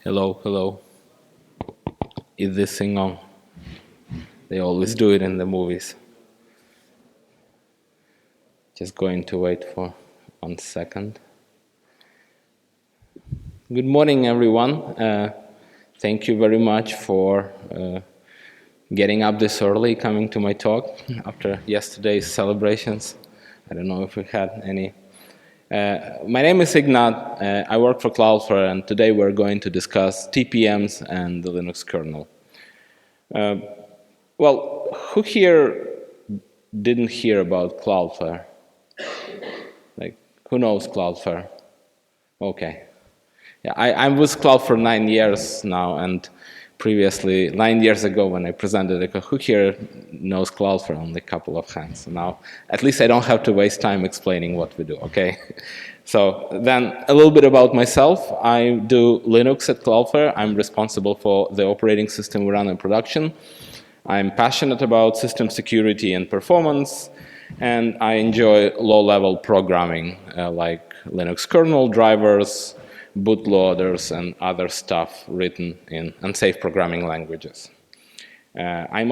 Hello, hello. Is this thing on? They always do it in the movies. Just going to wait for 1 second. Good morning, everyone. Thank you very much for getting up this early, coming to my talk after yesterday's celebrations. I don't know if we had any. My name is Ignat. I work for Cloudflare, and today we're going to discuss TPMs and the Linux kernel. Well, who here didn't hear about Cloudflare? Like, who knows Cloudflare? Okay. Yeah, I'm with Cloud for 9 years now, and previously, 9 years ago when I presented it, who here knows Cloudflare? Only a couple of hands. So now, at least I don't have to waste time explaining what we do, okay? So then, a little bit about myself. I do Linux at Cloudflare. I'm responsible for the operating system we run in production. I'm passionate about system security and performance, and I enjoy low-level programming like Linux kernel drivers, bootloaders, and other stuff written in unsafe programming languages. I'm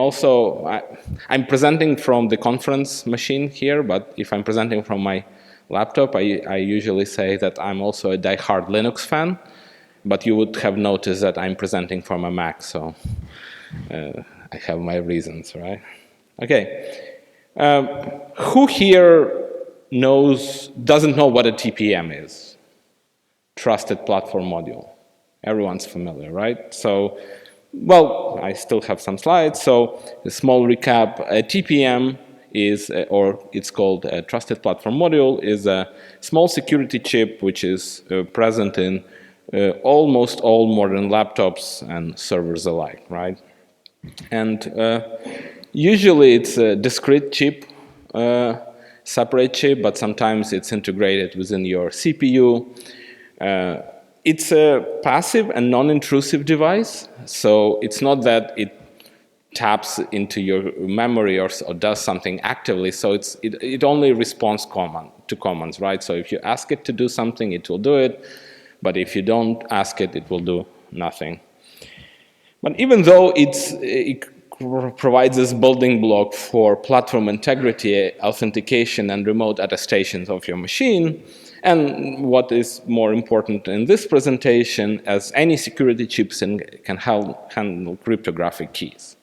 presenting from the conference machine here, but if I'm presenting from my laptop, I usually say that I'm also a die-hard Linux fan, but you would have noticed that I'm presenting from a Mac, so I have my reasons, right? Okay. Who here doesn't know what a TPM is? Trusted Platform Module. Everyone's familiar, right? So, well, I still have some slides. So, a small recap, a TPM is, or it's called a Trusted Platform Module, is a small security chip which is present in almost all modern laptops and servers alike, right? And usually it's a discrete chip, separate chip, but sometimes it's integrated within your CPU. It's a passive and non-intrusive device, so it's not that it taps into your memory or does something actively, so it only responds to commands, right? So if you ask it to do something, it will do it, but if you don't ask it, it will do nothing. But even though it provides this building block for platform integrity, authentication, and remote attestations of your machine, and what is more important in this presentation, as any security chips can handle cryptographic keys.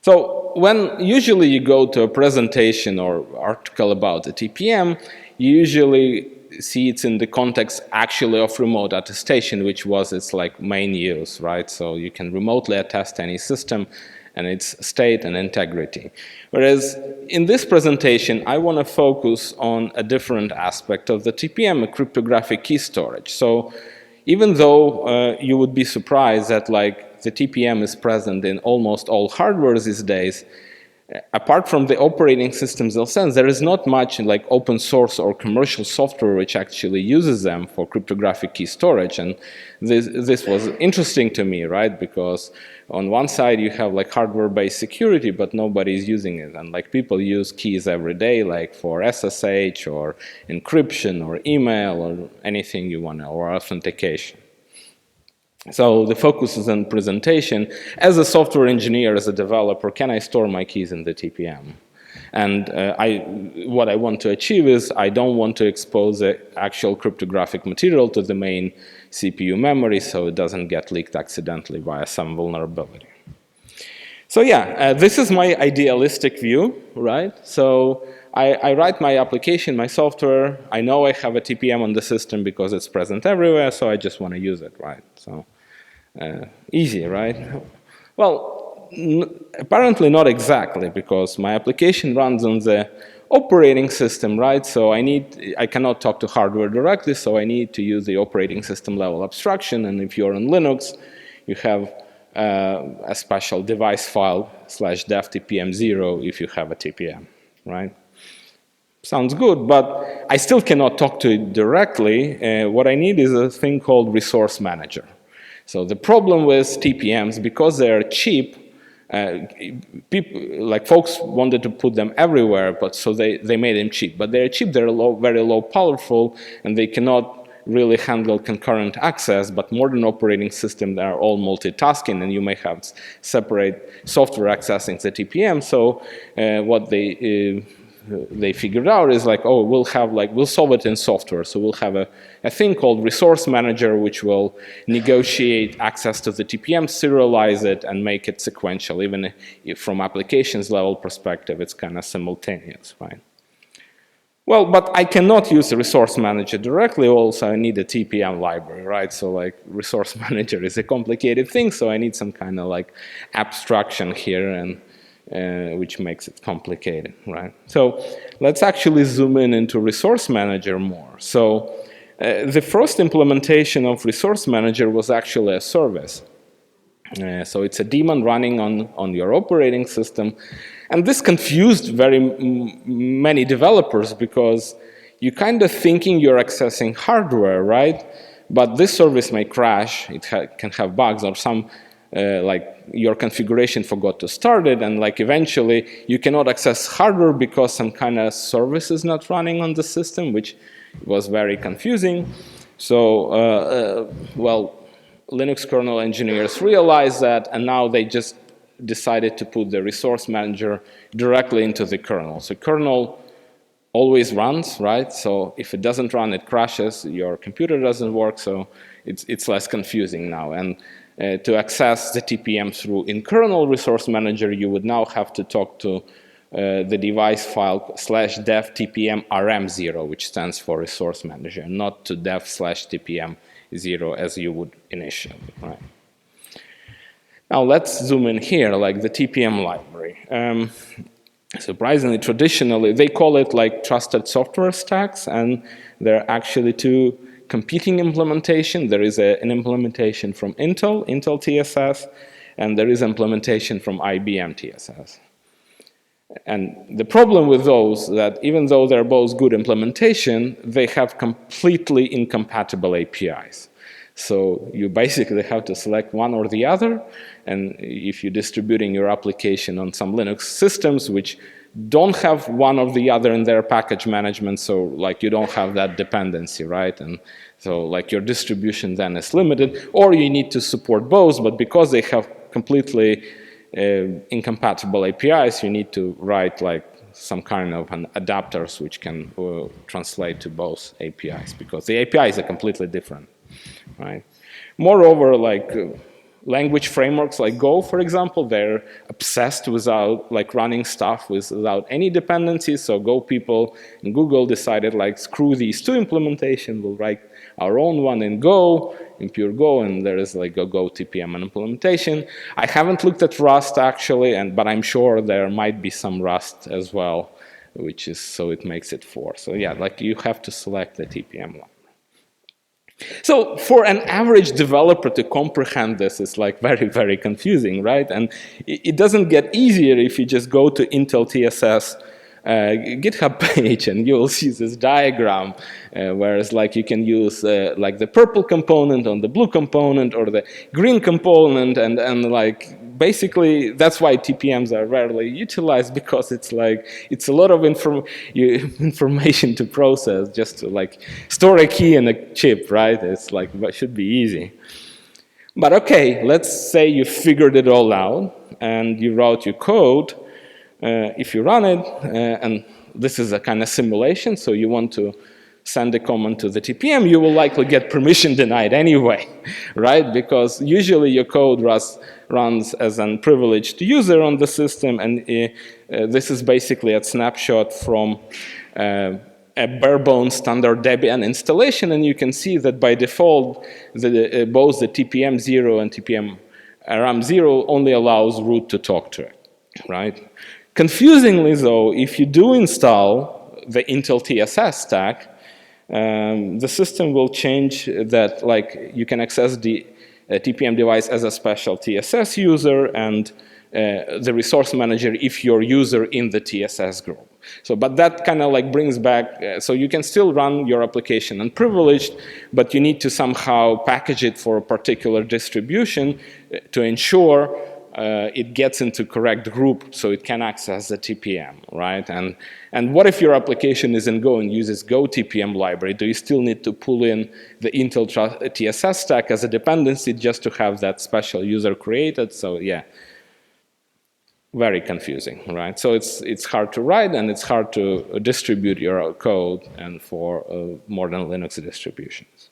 So when usually you go to a presentation or article about a TPM, you usually see it's in the context actually of remote attestation, which was its like main use, right? So you can remotely attest any system and its state and integrity. Whereas in this presentation, I want to focus on a different aspect of the TPM, a cryptographic key storage. So even though you would be surprised that like the TPM is present in almost all hardware these days, apart from the operating systems themselves, there is not much like open source or commercial software which actually uses them for cryptographic key storage. And this was interesting to me, right? Because on one side you have like hardware-based security, but nobody is using it. And like people use keys every day, like for SSH or encryption or email or anything you want, or authentication. So the focus is on presentation. As a software engineer, as a developer, can I store my keys in the TPM? And what I want to achieve is I don't want to expose the actual cryptographic material to the main CPU memory so it doesn't get leaked accidentally via some vulnerability. So yeah, this is my idealistic view, right? So I write my application, my software. I know I have a TPM on the system because it's present everywhere, so I just want to use it, right? So easy, right? Well, apparently not exactly, because my application runs on the operating system, right? So I cannot talk to hardware directly, so I need to use the operating system level abstraction. And if you're on Linux, you have a special device file /dev tpm0 if you have a TPM, right? Sounds good, but I still cannot talk to it directly. What I need is a thing called resource manager. So the problem with TPMs, because they're cheap, folks wanted to put them everywhere, but so they made them cheap. But they're cheap, they're very low powerful, and they cannot really handle concurrent access, but modern operating systems are all multitasking, and you may have separate software accessing the TPM. So what they figured out is like, oh, we'll solve it in software. So we'll have a thing called resource manager, which will negotiate access to the TPM, serialize it, and make it sequential. Even if from applications level perspective, it's kind of simultaneous, right? Well, but I cannot use the resource manager directly. Also, I need a TPM library, right? So like resource manager is a complicated thing, so I need some kind of like abstraction here, and which makes it complicated, right? So let's actually zoom in into resource manager more. So the first implementation of resource manager was actually a service. So it's a daemon running on your operating system. And this confused very many developers, because you kind of thinking you're accessing hardware, right? But this service may crash, it can have bugs, or some like your configuration forgot to start it, and like eventually you cannot access hardware because some kind of service is not running on the system, which was very confusing. So, well, Linux kernel engineers realized that, and now they just decided to put the resource manager directly into the kernel. So kernel always runs, right? So if it doesn't run, it crashes, your computer doesn't work, so it's less confusing now. And to access the TPM through in-kernel resource manager, you would now have to talk to the device file /dev tpm rm0, which stands for resource manager, not to dev/tpm0 as you would initially, right? Now let's zoom in here, like the TPM library. Surprisingly, traditionally, they call it like trusted software stacks, and there are actually two competing implementation. There is an implementation from Intel TSS, and there is implementation from IBM TSS. And the problem with those, that even though they're both good implementation, they have completely incompatible APIs. So you basically have to select one or the other, and if you're distributing your application on some Linux systems which don't have one or the other in their package management, so like you don't have that dependency, right? And so like your distribution then is limited, or you need to support both, but because they have completely incompatible APIs, you need to write like some kind of an adapters which can translate to both APIs, because the APIs are completely different, right? Moreover, like language frameworks like Go, for example, they're obsessed without like running stuff without any dependencies. So Go people in Google decided like, screw these two implementations, we'll write our own one in Go, in pure Go, and there is like a Go TPM implementation. I haven't looked at Rust actually, but I'm sure there might be some Rust as well, which is, so it makes it 4. So yeah, like you have to select the TPM one. So for an average developer to comprehend this is like very, very confusing, right? And it doesn't get easier if you just go to Intel TSS GitHub page and you'll see this diagram, whereas like you can use like the purple component on the blue component or the green component, and like basically that's why TPMs are rarely utilized, because it's like it's a lot of information to process just to like store a key in a chip, right? It's like, it should be easy. But okay, let's say you figured it all out and you wrote your code. If you run it, and this is a kind of simulation, so you want to send a command to the TPM, you will likely get permission denied anyway, right? Because usually your code runs as an privileged user on the system, and this is basically a snapshot from a bare-bones standard Debian installation, and you can see that by default, both the TPM0 and TPM RAM0 only allows root to talk to it, right? Confusingly though, if you do install the Intel TSS stack, the system will change that, like you can access the TPM device as a special TSS user, and the resource manager if you're user in the TSS group. So, but that kind of like brings back, so you can still run your application unprivileged, but you need to somehow package it for a particular distribution to ensure it gets into correct group so it can access the TPM, right? And what if your application is in Go and uses Go TPM library? Do you still need to pull in the Intel TSS stack as a dependency just to have that special user created? So yeah, very confusing, right? So it's hard to write and it's hard to distribute your code and for modern Linux distributions.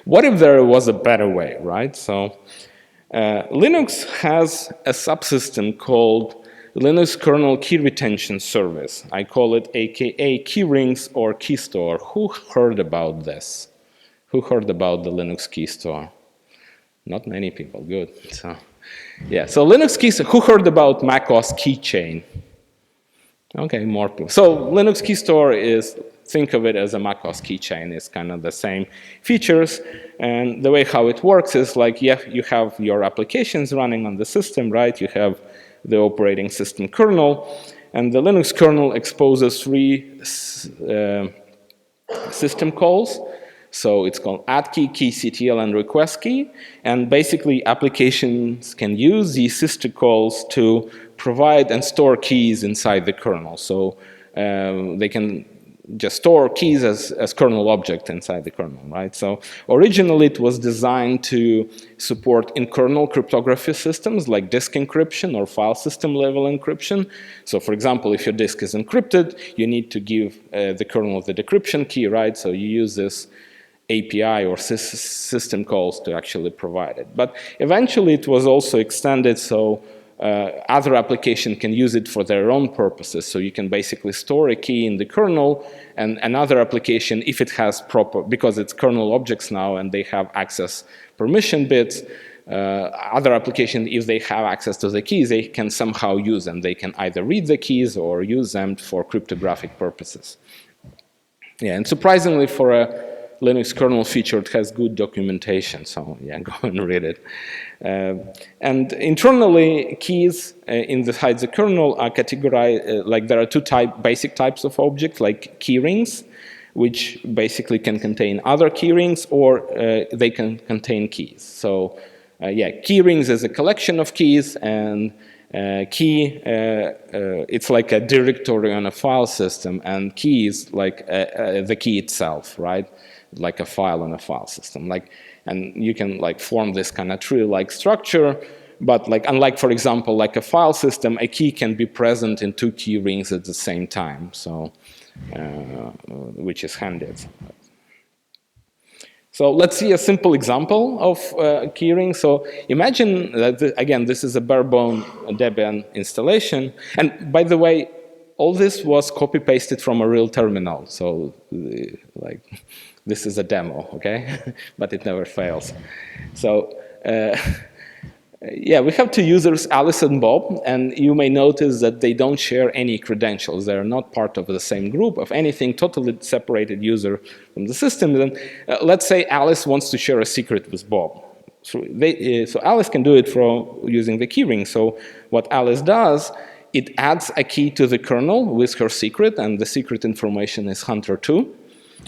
What if there was a better way, right? So Linux has a subsystem called Linux Kernel Key Retention Service. I call it AKA key rings or key store. Who heard about this? Who heard about the Linux key store? Not many people, good. So, yeah, so Linux key store. Who heard about macOS keychain? Okay, more people. So Linux key store is, think of it as a macOS keychain. It's kind of the same features. And the way how it works is like, yeah, you have your applications running on the system, right? You have the operating system kernel. And the Linux kernel exposes 3 system calls. So it's called add key, keyctl, and request key. And basically, applications can use these sister calls to provide and store keys inside the kernel. So they can just store keys as kernel object inside the kernel, right? So originally, it was designed to support in-kernel cryptography systems like disk encryption or file system level encryption. So for example, if your disk is encrypted, you need to give the kernel the decryption key, right? So you use this API or system calls to actually provide it. But eventually it was also extended so other applications can use it for their own purposes. So you can basically store a key in the kernel and another application, if it has proper, because it's kernel objects now and they have access permission bits, other applications, if they have access to the keys, they can somehow use them. They can either read the keys or use them for cryptographic purposes. Yeah, and surprisingly for a Linux kernel feature, it has good documentation, so yeah, go and read it. And internally, keys inside the kernel are categorized, like there are 2 basic types of objects, like key rings, which basically can contain other key rings, or they can contain keys. So yeah, key rings is a collection of keys, and key, it's like a directory on a file system, and key is like the key itself, right? Like a file on a file system. Like, and you can like form this kind of tree-like structure, but like unlike, for example, like a file system, a key can be present in 2 key rings at the same time. So, which is handy. So let's see a simple example of keyring. So imagine that, again, this is a bare-bone Debian installation. And by the way, all this was copy-pasted from a real terminal. So like, this is a demo, okay? But it never fails. So yeah, we have 2 users, Alice and Bob, and you may notice that they don't share any credentials. They're not part of the same group of anything, totally separated user from the system. Then let's say Alice wants to share a secret with Bob. So Alice can do it using the keyring. So what Alice does, it adds a key to the kernel with her secret, and the secret information is hunter2.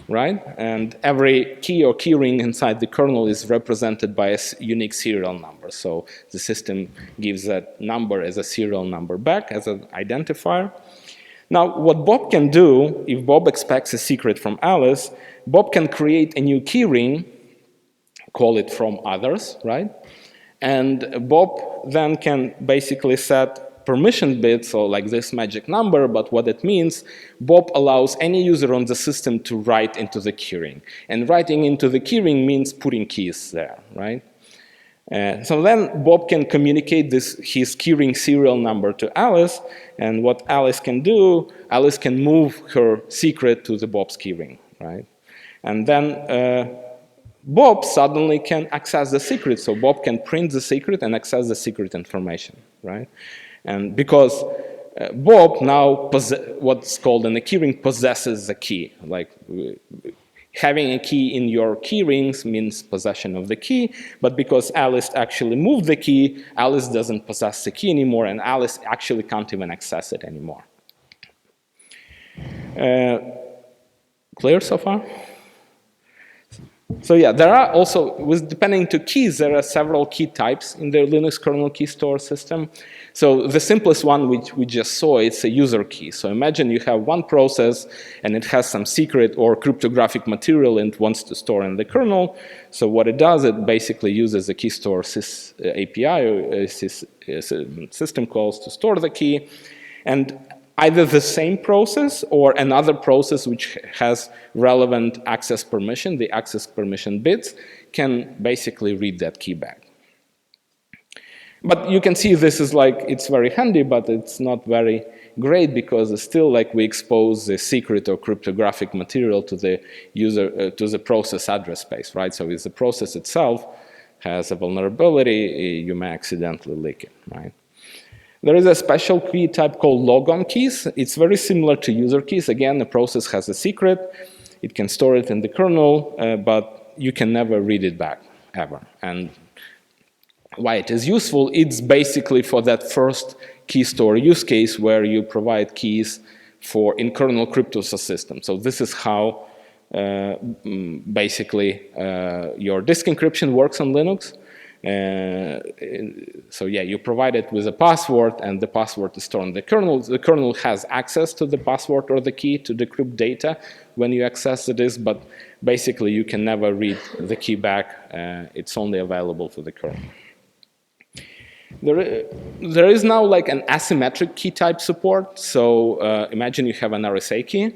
Right? And every key or keyring inside the kernel is represented by a unique serial number. So the system gives that number as a serial number back as an identifier. Now, what Bob can do, if Bob expects a secret from Alice, Bob can create a new keyring, call it from others, right? And Bob then can basically set permission bits, so like this magic number, but what it means, Bob allows any user on the system to write into the keyring. And writing into the keyring means putting keys there, right? So then Bob can communicate his keyring serial number to Alice, and what Alice can do, Alice can move her secret to the Bob's keyring, right? And then Bob suddenly can access the secret, so Bob can print the secret and access the secret information, right? And because Bob now, what's called in the keyring, possesses the key. Like having a key in your key rings means possession of the key, but because Alice actually moved the key, Alice doesn't possess the key anymore, and Alice actually can't even access it anymore. Clear so far? So yeah, there are also, depending to keys, there are several key types in the Linux kernel key store system. So the simplest one, which we just saw, it's a user key. So imagine you have one process and it has some secret or cryptographic material and wants to store in the kernel. So what it does, it basically uses a key store API or system calls to store the key. And either the same process or another process which has relevant access permission, the access permission bits, can basically read that key back. But you can see this is like, it's very handy, but it's not very great because it's still like we expose the secret or cryptographic material to the user, to the process address space, right? So if the process itself has a vulnerability, you may accidentally leak it, right? There is a special key type called logon keys. It's very similar to user keys. Again, the process has a secret. It can store it in the kernel, but you can never read it back, ever. And why it is useful, it's basically for that first key store use case where you provide keys for in-kernel crypto system. So this is how basically your disk encryption works on Linux. So yeah, you provide it with a password and the password is stored in the kernel. The kernel has access to the password or the key to decrypt data when you access the disk, but basically you can never read the key back. It's only available for the kernel. There is now like an asymmetric key type support. So imagine you have an RSA key.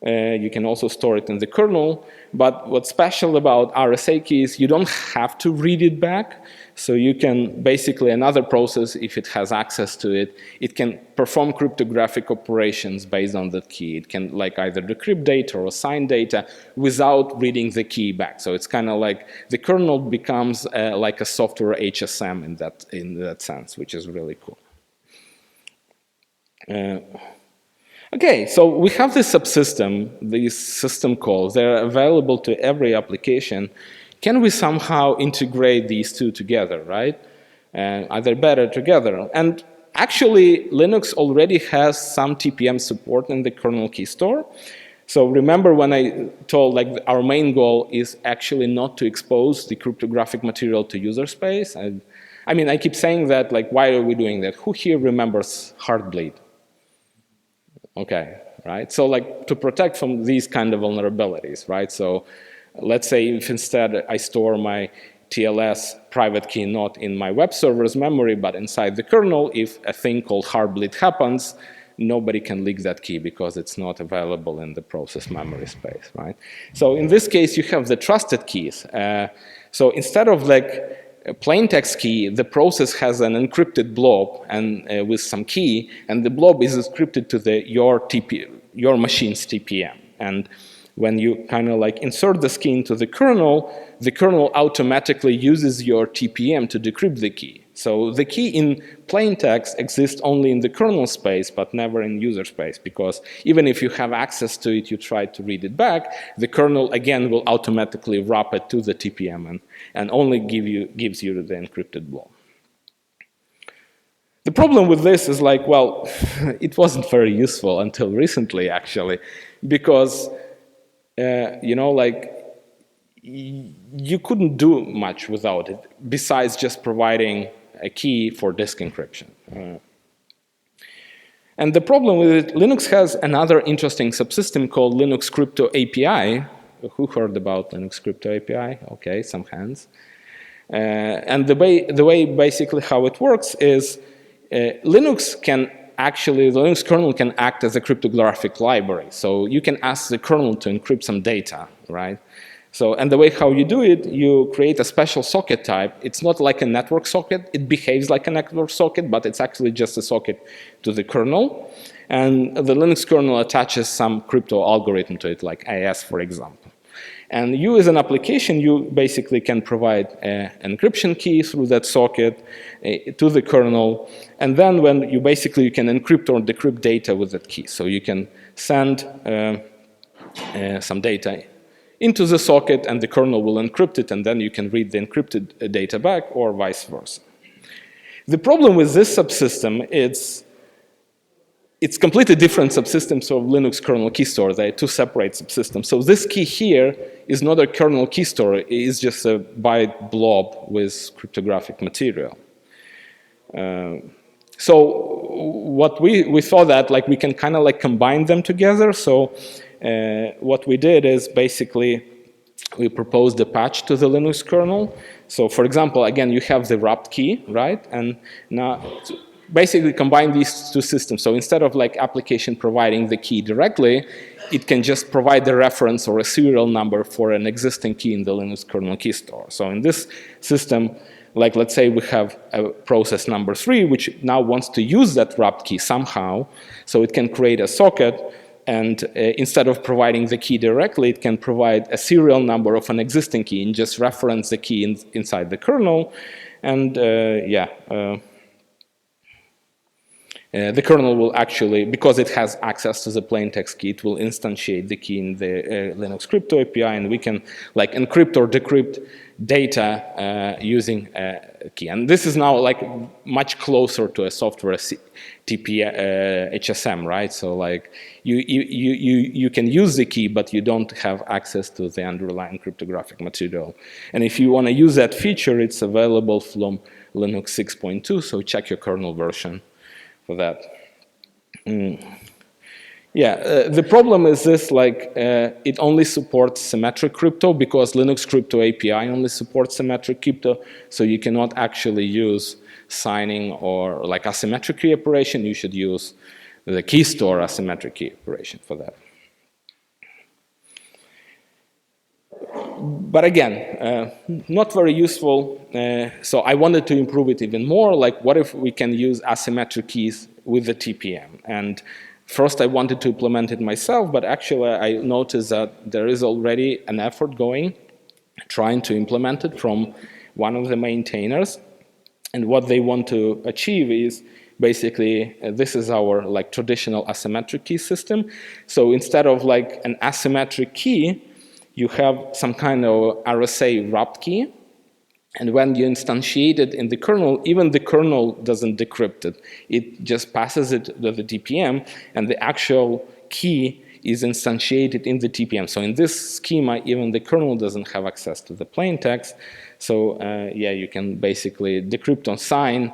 You can also store it in the kernel, but what's special about RSA keys, you don't have to read it back. So you can basically, another process, if it has access to it, it can perform cryptographic operations based on that key. It can like either decrypt data or assign data without reading the key back. So it's kind of like the kernel becomes like a software HSM in that sense, which is really cool. Okay, so we have this subsystem, these system calls, they're available to every application. Can we somehow integrate these two together, right? Either better together. And actually, Linux already has some TPM support in the kernel key store. So remember when I told like our main goal is actually not to expose the cryptographic material to user space? I mean, I keep saying that, like, why are we doing that? Who here remembers Heartbleed? Okay, right? So like to protect from these kind of vulnerabilities, right? So let's say if instead I store my TLS private key not in my web server's memory, but inside the kernel, if a thing called Heartbleed happens, nobody can leak that key because it's not available in the process memory space, right? So in this case, you have the trusted keys. So instead of like a plain text key, the process has an encrypted blob and with some key, and the blob is encrypted to your machine's TPM. And when you kind of like insert the key into the kernel automatically uses your TPM to decrypt the key. So the key in plain text exists only in the kernel space, but never in user space, because even if you have access to it, you try to read it back, the kernel again will automatically wrap it to the TPM and only gives you the encrypted blob. The problem with this is like, well, it wasn't very useful until recently, actually, because you know, like, you couldn't do much without it, besides just providing a key for disk encryption. And the problem with it, Linux has another interesting subsystem called Linux Crypto API. Who heard about Linux Crypto API? Okay, some hands. And the way basically how it works is Linux kernel can act as a cryptographic library. So you can ask the kernel to encrypt some data, right? So, and the way how you do it, you create a special socket type. It's not like a network socket. It behaves like a network socket, but it's actually just a socket to the kernel. And the Linux kernel attaches some crypto algorithm to it, like AES, for example. And you as an application, you basically can provide an encryption key through that socket to the kernel. And then when you basically can encrypt or decrypt data with that key. So you can send some data into the socket and the kernel will encrypt it, and then you can read the encrypted data back or vice versa. The problem with this subsystem is it's completely different subsystems of Linux kernel key store. They're two separate subsystems. So this key here is not a kernel key store. It's just a byte blob with cryptographic material. So what we thought that like we can kind of like combine them together. So what we did is basically we proposed a patch to the Linux kernel. So for example, again, you have the wrapped key, right? And now basically combine these two systems. So instead of like application providing the key directly, it can just provide the reference or a serial number for an existing key in the Linux kernel key store. So in this system, like let's say we have a process number 3, which now wants to use that wrapped key somehow. So it can create a socket, and instead of providing the key directly, it can provide a serial number of an existing key and just reference the key inside the kernel. And the kernel will actually, because it has access to the plain text key, it will instantiate the key in the Linux crypto API, and we can like encrypt or decrypt data using a key. And this is now like much closer to a software HSM, right? So like you can use the key, but you don't have access to the underlying cryptographic material. And if you want to use that feature, it's available from Linux 6.2, so check your kernel version for that. The problem is this, like it only supports symmetric crypto because Linux crypto API only supports symmetric crypto, so you cannot actually use signing or like asymmetric key operation. You should use the key store asymmetric key operation for that. But again, not very useful. So I wanted to improve it even more. Like, what if we can use asymmetric keys with the TPM? And first, I wanted to implement it myself, but actually, I noticed that there is already an effort going, trying to implement it from one of the maintainers. And what they want to achieve is basically, this is our like traditional asymmetric key system. So instead of like an asymmetric key, you have some kind of RSA wrapped key, and when you instantiate it in the kernel, even the kernel doesn't decrypt it. It just passes it to the TPM, and the actual key is instantiated in the TPM. So in this schema, even the kernel doesn't have access to the plain text. So you can basically decrypt on sign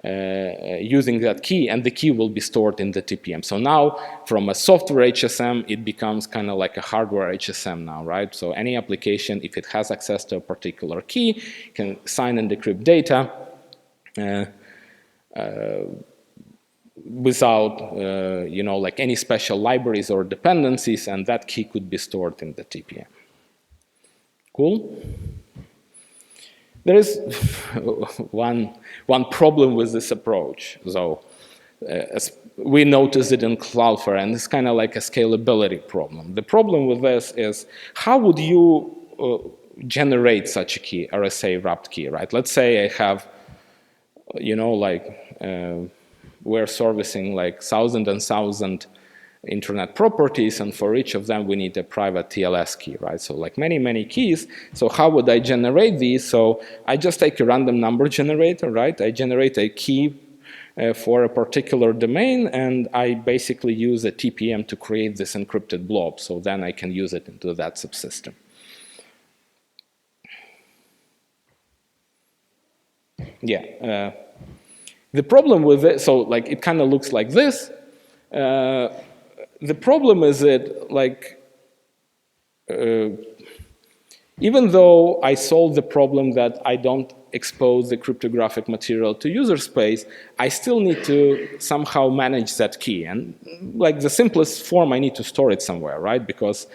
using that key, and the key will be stored in the TPM. So now, from a software HSM, it becomes kind of like a hardware HSM now, right? So any application, if it has access to a particular key, can sign and decrypt data without, like any special libraries or dependencies, and that key could be stored in the TPM. Cool? There is one problem with this approach, though. We noticed it in Cloudflare, and it's kind of like a scalability problem. The problem with this is, how would you generate such a key, RSA wrapped key, right? Let's say I have, we're servicing like 1,000 and 1,000 internet properties, and for each of them we need a private TLS key, right? So like many keys. So how would I generate these? So I just take a random number generator, right? I generate a key for a particular domain, and I basically use a TPM to create this encrypted blob. So then I can use it into that subsystem. The problem with it, so like it kind of looks like this. The problem is that, like, even though I solve the problem that I don't expose the cryptographic material to user space, I still need to somehow manage that key. And like the simplest form, I need to store it somewhere, right? Because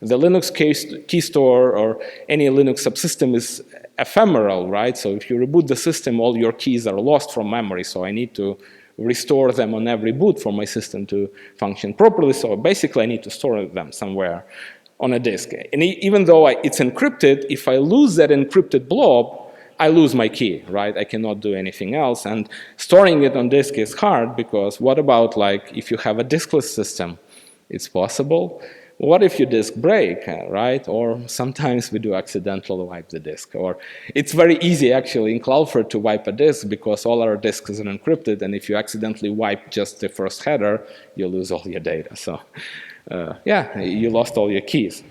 the Linux key store or any Linux subsystem is ephemeral, right? So if you reboot the system, all your keys are lost from memory. So I need to restore them on every boot for my system to function properly. So basically, I need to store them somewhere on a disk. And even though it's encrypted, if I lose that encrypted blob, I lose my key, right? I cannot do anything else. And storing it on disk is hard, because what about like if you have a diskless system? It's possible, what if your disk break, right? Or sometimes we do accidentally wipe the disk. Or it's very easy actually in Cloudflare to wipe a disk because all our disks is encrypted, and if you accidentally wipe just the first header, you lose all your data. So yeah, you lost all your keys.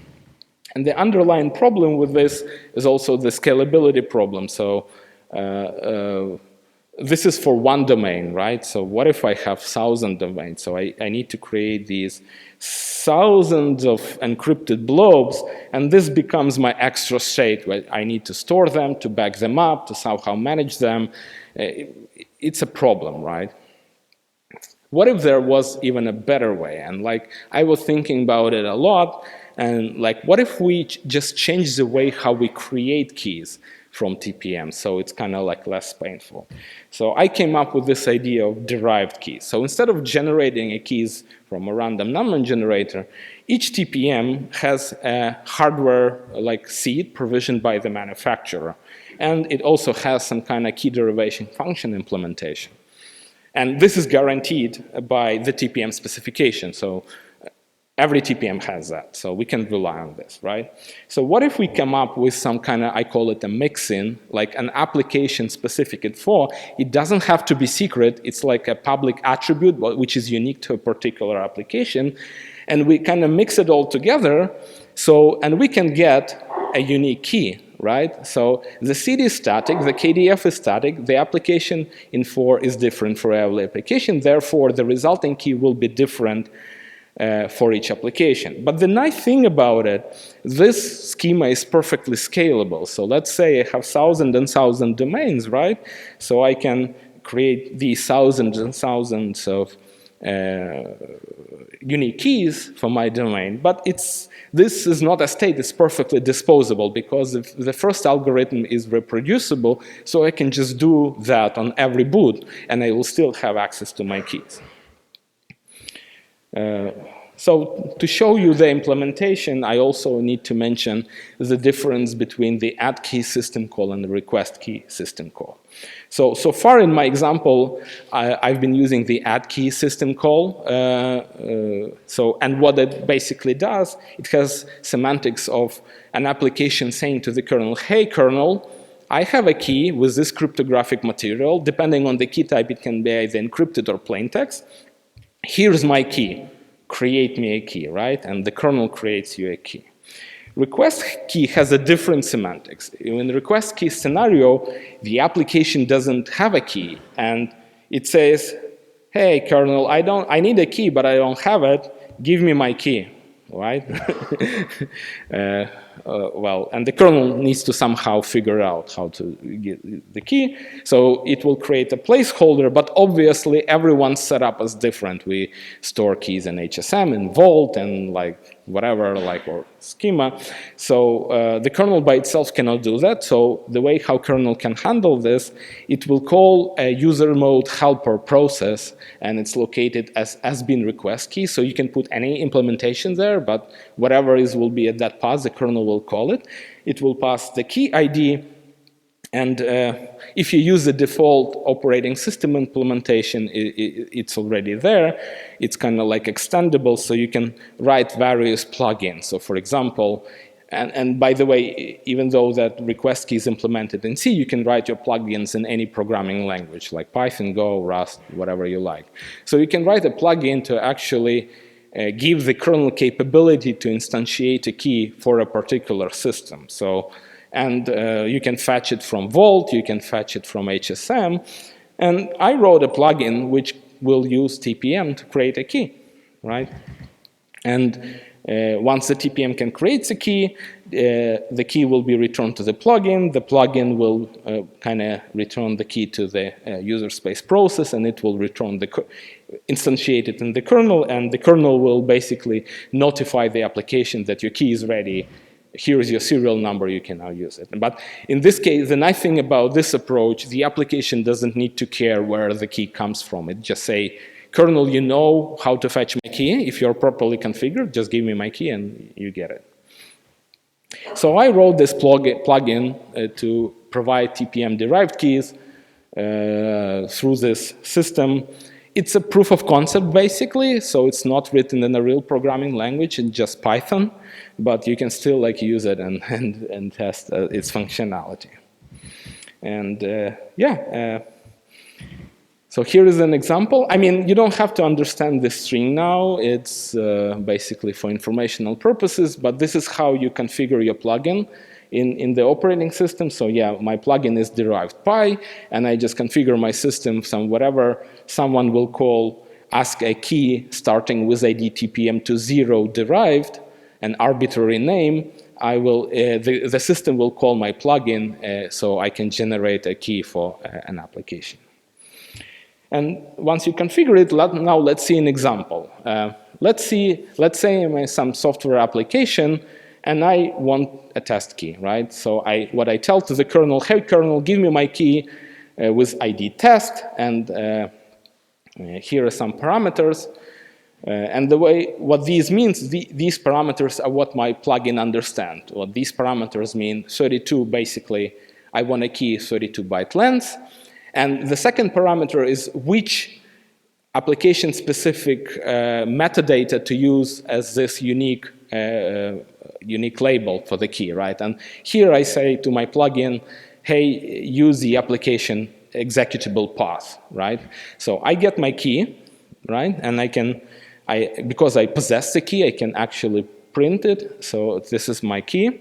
And the underlying problem with this is also the scalability problem. So this is for one domain, right? So what if I have 1,000 domains? So I need to create these thousands of encrypted blobs, and this becomes my extra state where I need to store them, to back them up, to somehow manage them. It's a problem, right? What if there was even a better way? And like, I was thinking about it a lot, and like, what if we just change the way how we create keys from TPM, so it's kind of like less painful. So I came up with this idea of derived keys. So instead of generating keys from a random number generator, each TPM has a hardware like seed provisioned by the manufacturer. And it also has some kind of key derivation function implementation. And this is guaranteed by the TPM specification. So every TPM has that, so we can rely on this, right? So what if we come up with some kind of, I call it a mix-in, like an application-specific info. It doesn't have to be secret. It's like a public attribute, which is unique to a particular application. And we kind of mix it all together, so, and we can get a unique key, right? So the seed is static, the KDF is static, the application info is different for every application. Therefore, the resulting key will be different for each application. But the nice thing about it, this schema is perfectly scalable. So let's say I have thousands and thousands domains, right? So I can create these thousands and thousands of unique keys for my domain. But this is not a state, it's perfectly disposable because the first algorithm is reproducible, so I can just do that on every boot and I will still have access to my keys. So to show you the implementation, I also need to mention the difference between the add key system call and the request key system call. So far in my example, I've been using the add key system call. And what it basically does, it has semantics of an application saying to the kernel, hey kernel, I have a key with this cryptographic material. Depending on the key type, it can be either encrypted or plain text. Here's my key, create me a key, right? And the kernel creates you a key. Request key has a different semantics. In the request key scenario, the application doesn't have a key, and it says, hey, kernel, I need a key, but I don't have it, give me my key, right? Well, and the kernel needs to somehow figure out how to get the key. So it will create a placeholder, but obviously everyone's setup is different. We store keys in HSM, in Vault, and like whatever, like or schema. So the kernel by itself cannot do that. So the way how kernel can handle this, it will call a user mode helper process, and it's located as being request key. So you can put any implementation there, but whatever will be at that path, the kernel will call it. It will pass the key ID, and if you use the default operating system implementation, it's already there. It's kind of like extendable, so you can write various plugins. So for example, and by the way, even though that request key is implemented in C, you can write your plugins in any programming language, like Python, Go, Rust, whatever you like. So you can write a plugin to actually give the kernel capability to instantiate a key for a particular system. So, and you can fetch it from Vault, you can fetch it from HSM, and I wrote a plugin which will use TPM to create a key, right? And once the TPM can create the key will be returned to the plugin will kind of return the key to the user space process, and it will return instantiate it in the kernel, and the kernel will basically notify the application that your key is ready. Here is your serial number, you can now use it. But in this case, the nice thing about this approach, the application doesn't need to care where the key comes from. It just say, kernel, you know how to fetch my key. If you're properly configured, just give me my key and you get it. So I wrote this plugin to provide TPM derived keys through this system. It's a proof of concept, basically, so it's not written in a real programming language, it's just Python, but you can still like use it and test its functionality. And so here is an example. I mean, you don't have to understand this string now. It's basically for informational purposes, but this is how you configure your plugin in the operating system. So yeah, my plugin is derived by, and I just configure my system, some whatever someone will call, ask a key starting with ID TPM to 0 derived, an arbitrary name. I will, the system will call my plugin so I can generate a key for an application. And once you configure it, now let's see an example. Let's say I'm some software application and I want a test key, right? So what I tell to the kernel, hey kernel, give me my key with ID test, and here are some parameters. And what these means, these parameters are what my plugin understands. What these parameters mean, 32 basically, I want a key 32-byte length. And the second parameter is which application-specific metadata to use as this unique label for the key, right? And here I say to my plugin, hey, use the application executable path, right? So I get my key, right? And because I possess the key, I can actually print it. So this is my key.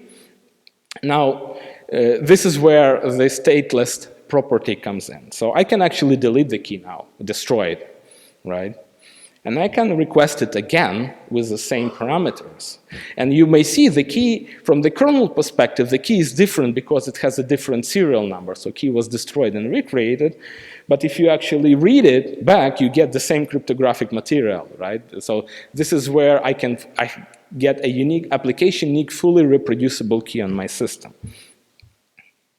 Now, this is where the stateless property comes in. So I can actually delete the key now, destroy it, right? And I can request it again with the same parameters. And you may see the key, from the kernel perspective, the key is different because it has a different serial number. So key was destroyed and recreated. But if you actually read it back, you get the same cryptographic material, right? So this is where I get a unique application, unique, fully reproducible key on my system.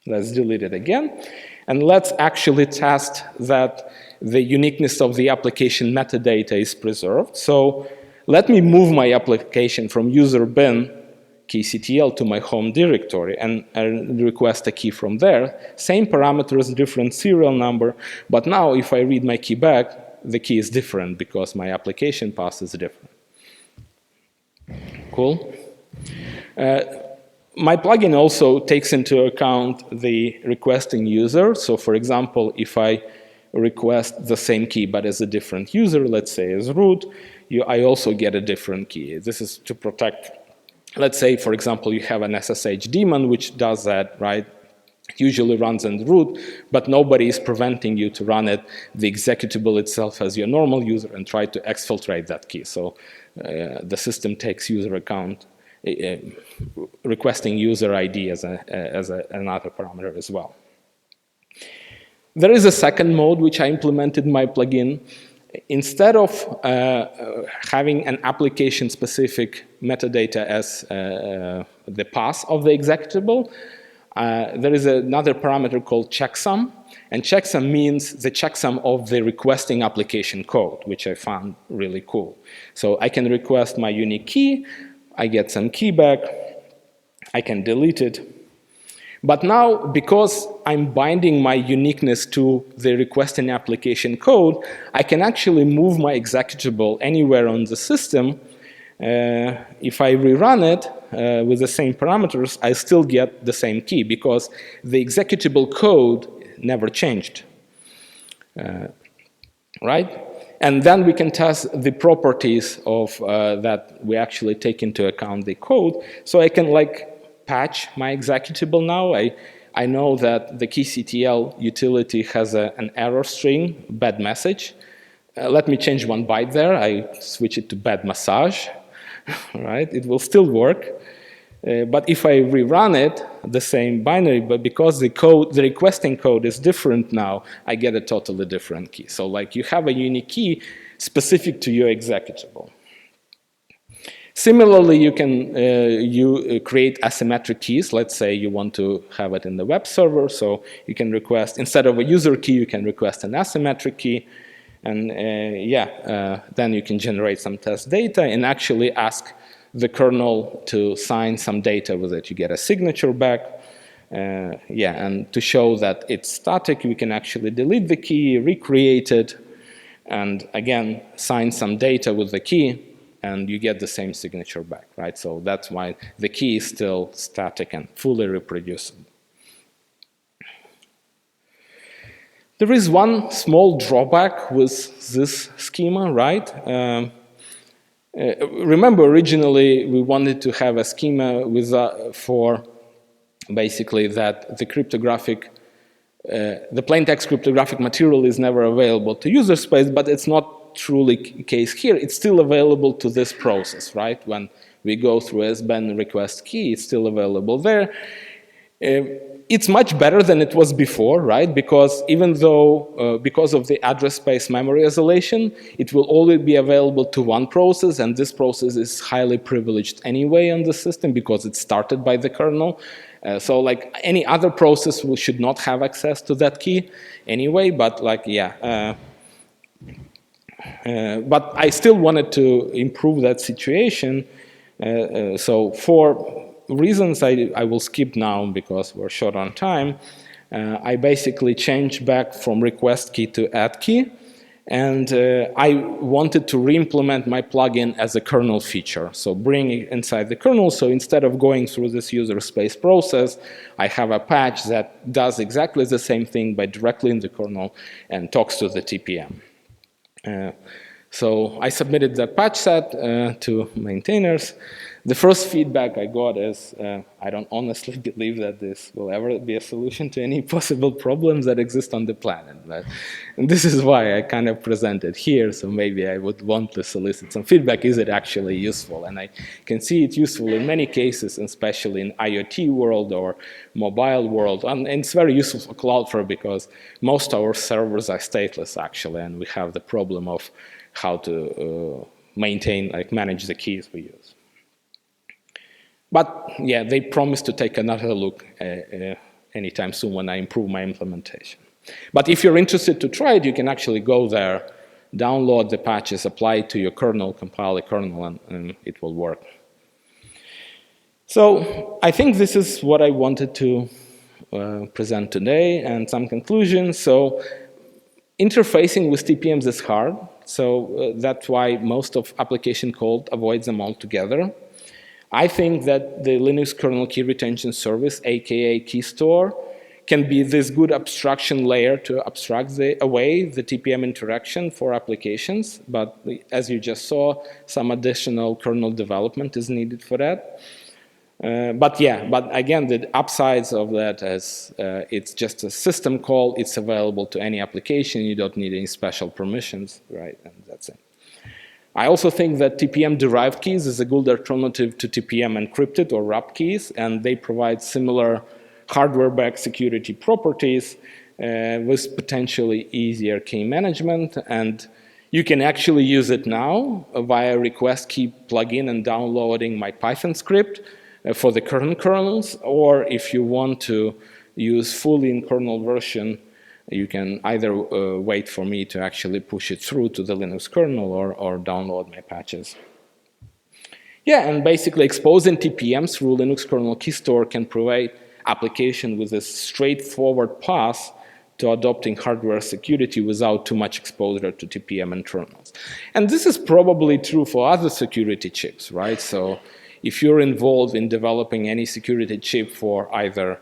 Let's delete it again. And let's actually test that the uniqueness of the application metadata is preserved. So let me move my application from user bin keyctl to my home directory and request a key from there. Same parameters, different serial number, but now if I read my key back, the key is different because my application path is different. Cool. My plugin also takes into account the requesting user. So for example, if I request the same key but as a different user, let's say as root, I also get a different key. This is to protect, let's say, for example, you have an SSH daemon which does that, right? It usually runs in root, but nobody is preventing you to run it, the executable itself as your normal user, and try to exfiltrate that key. So the system takes user account, requesting user ID as another parameter as well. There is a second mode which I implemented in my plugin. Instead of having an application-specific metadata as the path of the executable, there is another parameter called checksum. And checksum means the checksum of the requesting application code, which I found really cool. So I can request my unique key, I get some key back, I can delete it. But now, because I'm binding my uniqueness to the requesting application code, I can actually move my executable anywhere on the system. If I rerun it with the same parameters, I still get the same key because the executable code never changed, right? And then we can test the properties of that we actually take into account the code. So I can like patch my executable now. I know that the keyctl utility has an error string, bad message. Let me change 1 byte there. I switch it to bad massage, right? It will still work. But if I rerun it, the same binary, but because the requesting code is different now, I get a totally different key. So like you have a unique key specific to your executable. Similarly, you can create asymmetric keys. Let's say you want to have it in the web server, so you can request, instead of a user key, you can request an asymmetric key. And then you can generate some test data and actually ask the kernel to sign some data with it. You get a signature back. And to show that it's static, we can actually delete the key, recreate it, and again, sign some data with the key, and you get the same signature back, right? So that's why the key is still static and fully reproducible. There is one small drawback with this schema, right? Remember, originally we wanted to have a schema with for basically that the cryptographic, the plain text cryptographic material is never available to user space, but it's not truly case here. It's still available to this process, right? When we go through SBAN request key, it's still available there. It's much better than it was before, right? Because even though, because of the address space memory isolation, it will only be available to one process, and this process is highly privileged anyway on the system because it's started by the kernel. So like any other process should not have access to that key anyway, but like, yeah. But I still wanted to improve that situation. So for reasons I will skip now because we're short on time, I basically changed back from request key to add key. And I wanted to re-implement my plugin as a kernel feature. So bring it inside the kernel. So instead of going through this user space process, I have a patch that does exactly the same thing, but directly in the kernel and talks to the TPM. So I submitted that patch set to maintainers. The first feedback I got is, I don't honestly believe that this will ever be a solution to any possible problems that exist on the planet. And this is why I kind of present it here, so maybe I would want to solicit some feedback. Is it actually useful? And I can see it useful in many cases, especially in IoT world or mobile world. And it's very useful for Cloudflare because most of our servers are stateless, actually, and we have the problem of how to maintain, like manage the keys we use. But yeah, they promised to take another look anytime soon when I improve my implementation. But if you're interested to try it, you can actually go there, download the patches, apply it to your kernel, compile the kernel, and it will work. So I think this is what I wanted to present today, and some conclusions. So interfacing with TPMs is hard. So that's why most of application code avoids them altogether. I think that the Linux kernel key retention service, aka key store, can be this good abstraction layer to abstract away the TPM interaction for applications. But as you just saw, some additional kernel development is needed for that. But again, the upsides of that is it's just a system call. It's available to any application. You don't need any special permissions, right? And that's it. I also think that TPM-derived keys is a good alternative to TPM encrypted or wrapped keys, and they provide similar hardware-backed security properties with potentially easier key management. And you can actually use it now via request key plugin and downloading my Python script for the current kernels, or if you want to use fully in kernel version, you can either wait for me to actually push it through to the Linux kernel or download my patches. Yeah, and basically exposing TPMs through Linux kernel key store can provide application with a straightforward path to adopting hardware security without too much exposure to TPM internals. And this is probably true for other security chips, right? So if you're involved in developing any security chip for either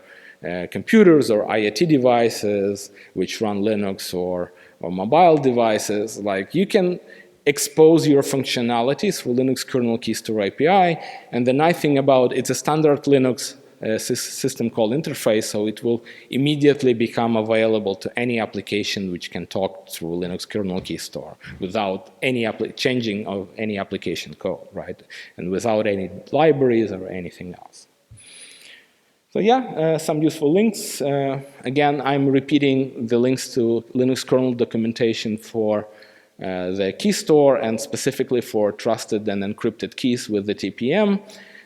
computers or IoT devices which run Linux or mobile devices, like you can expose your functionalities through Linux kernel key store API. And the nice thing about it's a standard Linux system call interface, so it will immediately become available to any application which can talk through Linux kernel key store without any changing of any application code, right? And without any libraries or anything else. So yeah, some useful links. Again, I'm repeating the links to Linux kernel documentation for the key store and specifically for trusted and encrypted keys with the TPM.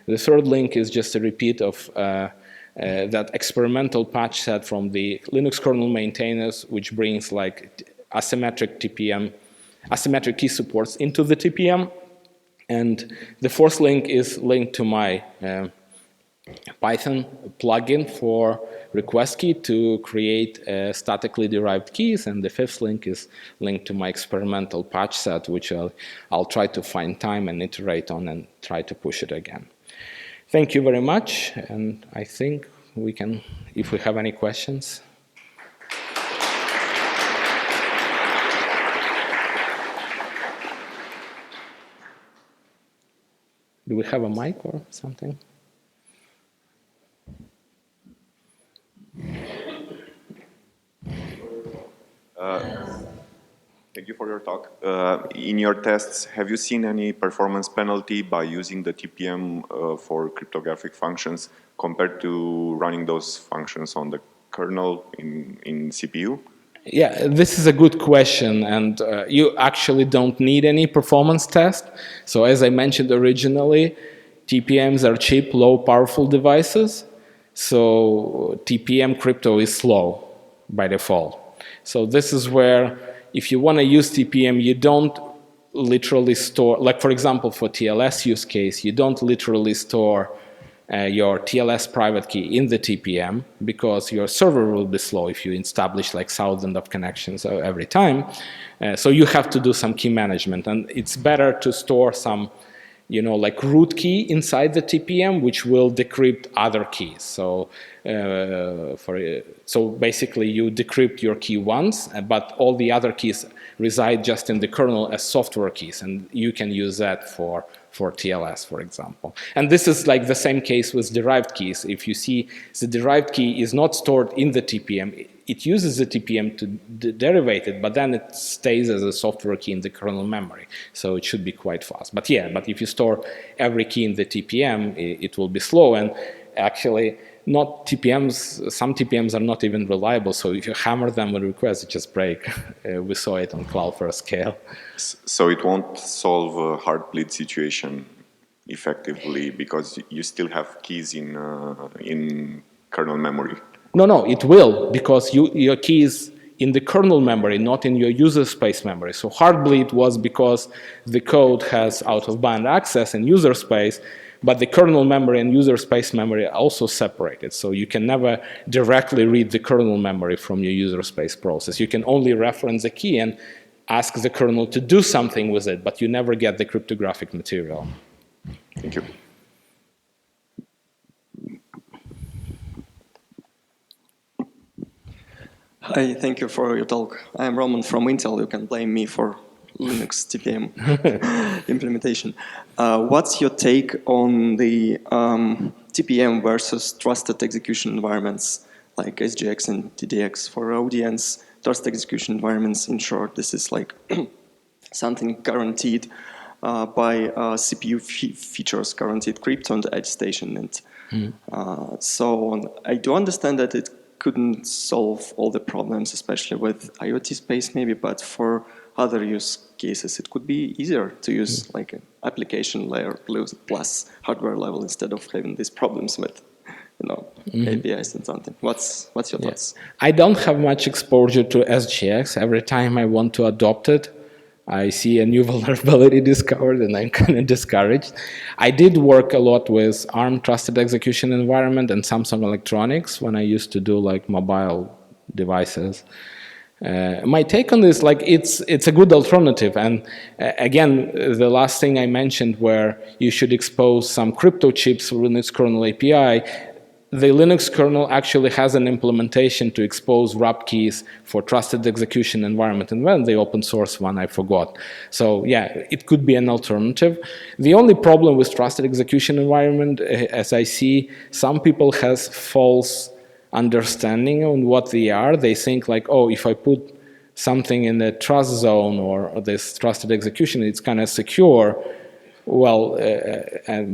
The third link is just a repeat of that experimental patch set from the Linux kernel maintainers, which brings like asymmetric TPM, asymmetric key supports into the TPM. And the fourth link is linked to my Python plugin for request key to create statically derived keys, and the fifth link is linked to my experimental patch set, which I'll try to find time and iterate on and try to push it again. Thank you very much, and I think we can, if we have any questions. Do we have a mic or something? Thank you for your talk. In your tests, have you seen any performance penalty by using the TPM for cryptographic functions compared to running those functions on the kernel in CPU? Yeah, this is a good question, and you actually don't need any performance test. So as I mentioned originally, TPMs are cheap, low, powerful devices. So TPM crypto is slow by default. So this is where, if you want to use TPM, you don't literally store, like for example, for TLS use case, you don't literally store your TLS private key in the TPM because your server will be slow if you establish like thousands of connections every time. So you have to do some key management, and it's better to store some, you know, like root key inside the TPM, which will decrypt other keys. So so basically you decrypt your key once, but all the other keys reside just in the kernel as software keys, and you can use that for TLS, for example. And this is like the same case with derived keys. If you see the derived key is not stored in the TPM, it uses the TPM to derivate it, but then it stays as a software key in the kernel memory. So it should be quite fast. But yeah, but if you store every key in the TPM, it will be slow. And actually, not TPMs, some TPMs are not even reliable. So if you hammer them with requests, it just break. We saw it on Cloudflare scale. So it won't solve a hard bleed situation effectively because you still have keys in kernel memory. No, it will, because your key is in the kernel memory, not in your user space memory. So Heartbleed was because the code has out-of-band access in user space, but the kernel memory and user space memory are also separated. So you can never directly read the kernel memory from your user space process. You can only reference the key and ask the kernel to do something with it, but you never get the cryptographic material. Thank you. Hi, thank you for your talk. I'm Roman from Intel. You can blame me for Linux TPM implementation. What's your take on the TPM versus trusted execution environments like SGX and TDX? For audience, trusted execution environments, in short, this is like something guaranteed by CPU features, guaranteed crypto on the edge station, and so on. I do understand that it couldn't solve all the problems, especially with IoT space maybe, but for other use cases, it could be easier to use like an application layer plus hardware level instead of having these problems with, you know, APIs and something. What's your thoughts? I don't have much exposure to SGX. Every time I want to adopt it, I see a new vulnerability discovered and I'm kind of discouraged. I did work a lot with ARM trusted execution environment and Samsung Electronics when I used to do like mobile devices. My take on this, like it's a good alternative. And again, the last thing I mentioned where you should expose some crypto chips for Linux kernel API, the Linux kernel actually has an implementation to expose wrap keys for trusted execution environment, and when the open source one, I forgot. So yeah, it could be an alternative. The only problem with trusted execution environment, as I see, some people has false understanding on what they are. They think like, oh, if I put something in the trust zone or this trusted execution, it's kind of secure. Well,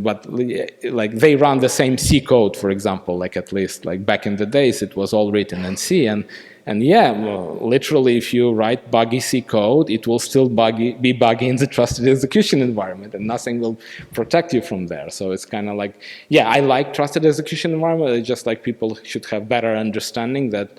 but like they run the same C code, for example, like at least like back in the days, it was all written in C. And yeah, well, literally, if you write buggy C code, it will still be buggy in the trusted execution environment, and nothing will protect you from there. So it's kind of like, yeah, I like trusted execution environment. It's just like people should have better understanding that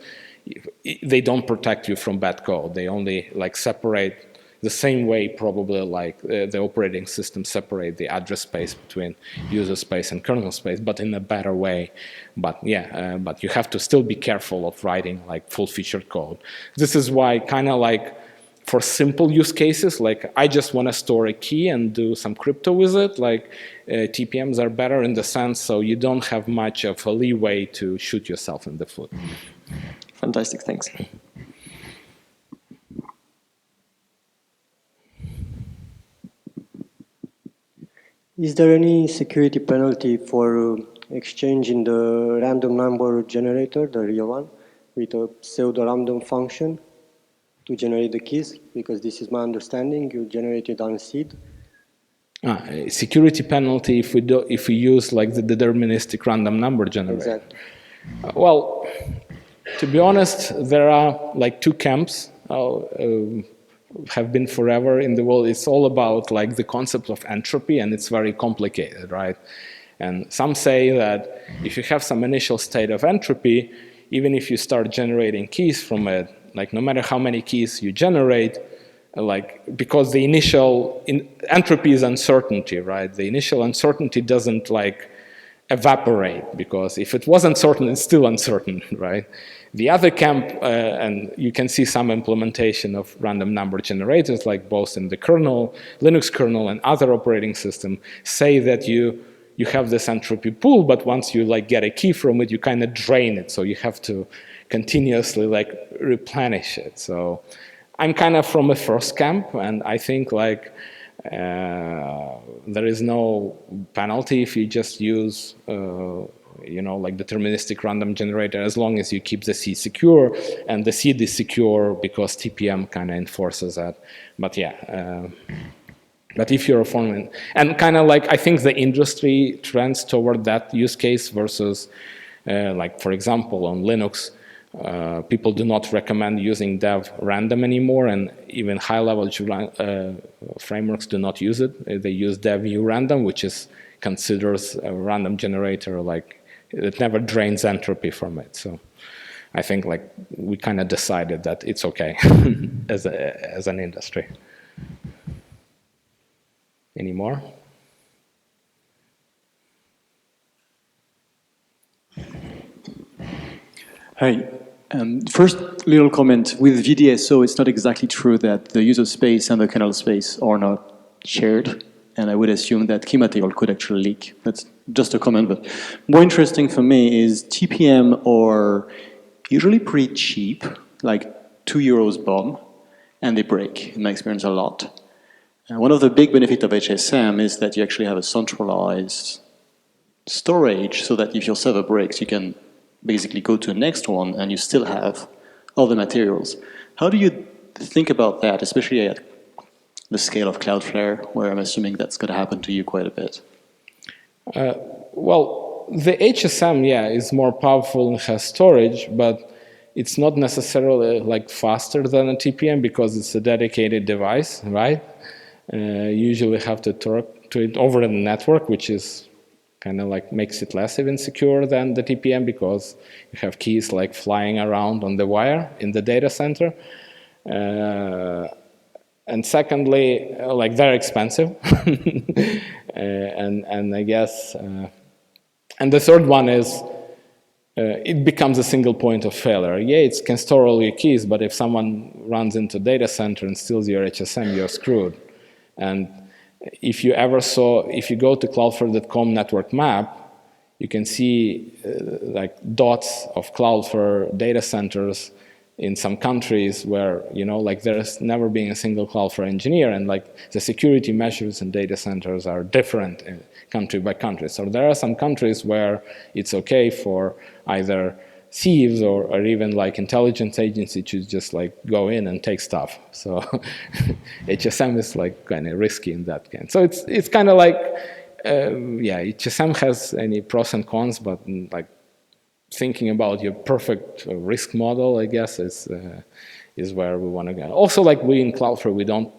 they don't protect you from bad code. They only like separate the same way probably like the operating system separate the address space between user space and kernel space, but in a better way. But yeah, but you have to still be careful of writing like full-featured code. This is why kind of like for simple use cases, like I just want to store a key and do some crypto with it, like TPMs are better in the sense so you don't have much of a leeway to shoot yourself in the foot. Fantastic, thanks. Is there any security penalty for exchanging the random number generator, the real one, with a pseudo-random function to generate the keys? Because this is my understanding, you generate it on seed. Security penalty if we use like the deterministic random number generator. Exactly. Well, to be honest, there are like two camps. Have been forever in the world. It's all about like the concept of entropy, and it's very complicated, right? And some say that if you have some initial state of entropy, even if you start generating keys from it, like no matter how many keys you generate, like because the initial entropy is uncertainty, right? The initial uncertainty doesn't like evaporate, because if it was uncertain, it's still uncertain, right? The other camp, and you can see some implementation of random number generators, like both in the kernel, Linux kernel, and other operating system, say that you have this entropy pool, but once you like get a key from it, you kind of drain it, so you have to continuously like replenish it. So I'm kind of from the first camp, and I think like there is no penalty if you just use you know, like deterministic random generator, as long as you keep the seed secure, and the seed is secure because TPM kind of enforces that. But yeah, but if you're forming, and kind of like I think the industry trends toward that use case versus like for example on Linux, people do not recommend using dev random anymore, and even high-level frameworks do not use it. They use dev random, which is considers a random generator, like it never drains entropy from it. So I think like we kind of decided that it's okay as an industry. Any more? Hi. First little comment, with VDSO, it's not exactly true that the user space and the kernel space are not shared, and I would assume that key material could actually leak. That's just a comment, but more interesting for me is TPM are usually pretty cheap, like €2 bomb, and they break, in my experience, a lot. And one of the big benefits of HSM is that you actually have a centralized storage, so that if your server breaks, you can basically go to the next one and you still have all the materials. How do you think about that, especially at the scale of Cloudflare, where I'm assuming that's going to happen to you quite a bit? Well, the HSM, yeah, is more powerful and has storage, but it's not necessarily like faster than a TPM because it's a dedicated device, right? You usually have to talk to it over the network, which is kind of like makes it less even secure than the TPM because you have keys like flying around on the wire in the data center. And secondly, like they're expensive. and I guess, and the third one is it becomes a single point of failure. Yeah, it can store all your keys, but if someone runs into data center and steals your HSM, you're screwed. And if you ever saw, if you go to Cloudflare.com network map, you can see like dots of Cloudflare data centers in some countries where, you know, like there's never been a single Cloudflare engineer, and like the security measures in data centers are different in country by country. So there are some countries where it's okay for either thieves or even like intelligence agency to just like go in and take stuff. So HSM is like kind of risky in that case. So it's kind of like, yeah, HSM has any pros and cons, but like thinking about your perfect risk model, I guess, is where we want to go. Also, like we in Cloudflare, we don't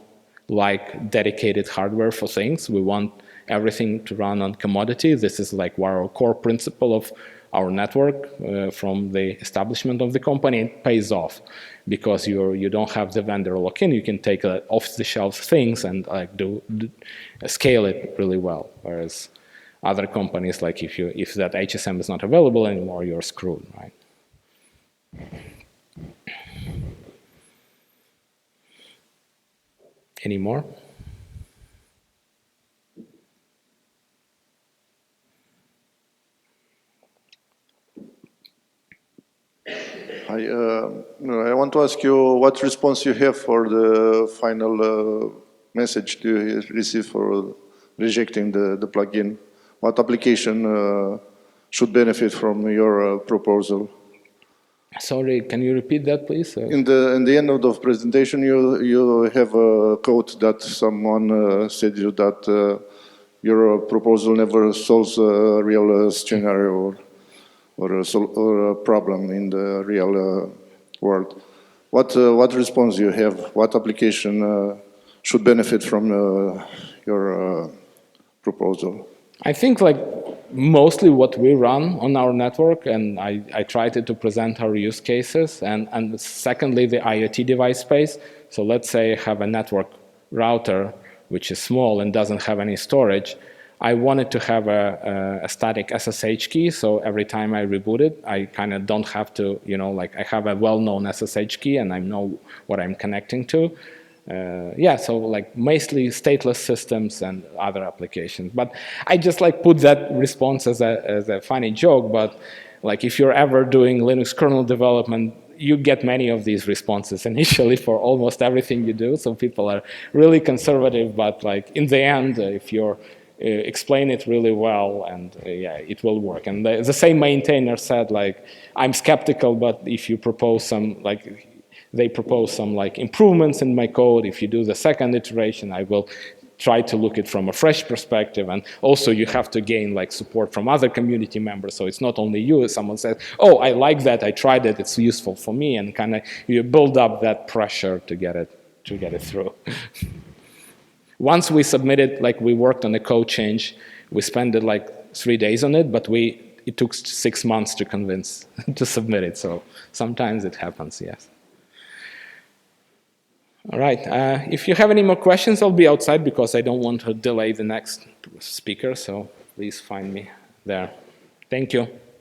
like dedicated hardware for things. We want everything to run on commodity. This is like our core principle of our network from the establishment of the company. It pays off. because you don't have the vendor lock-in, you can take off-the-shelf things and like scale it really well. Whereas other companies, like if that HSM is not available anymore, you're screwed, right? Any more? I want to ask you what response you have for the final message you received for rejecting the plugin. What application should benefit from your proposal? Sorry, can you repeat that, please? In the end of the presentation, you have a quote that someone said you that your proposal never solves a real scenario or a problem in the real world. What response do you have? What application should benefit from your proposal? I think like mostly what we run on our network, and I tried to present our use cases, and secondly, the IoT device space. So let's say I have a network router which is small and doesn't have any storage. I wanted to have a static SSH key, so every time I reboot it, I kind of don't have to, like I have a well-known SSH key and I know what I'm connecting to. Yeah, so like mostly stateless systems and other applications. But I just like put that response as a funny joke, but like if you're ever doing Linux kernel development, you get many of these responses initially for almost everything you do. So people are really conservative, but like in the end, if you're explain it really well, and yeah, it will work. And the same maintainer said, like, I'm skeptical, but if you propose some, like, they propose some like improvements in my code, if you do the second iteration, I will try to look at it from a fresh perspective. And also you have to gain like support from other community members. So it's not only you, someone says, oh, I like that, I tried it, it's useful for me, and kind of you build up that pressure to get it through. Once we submitted, like we worked on the code change, we spent like 3 days on it, but it took 6 months to convince to submit it. So sometimes it happens, yes. All right, if you have any more questions, I'll be outside because I don't want to delay the next speaker, so please find me there. Thank you.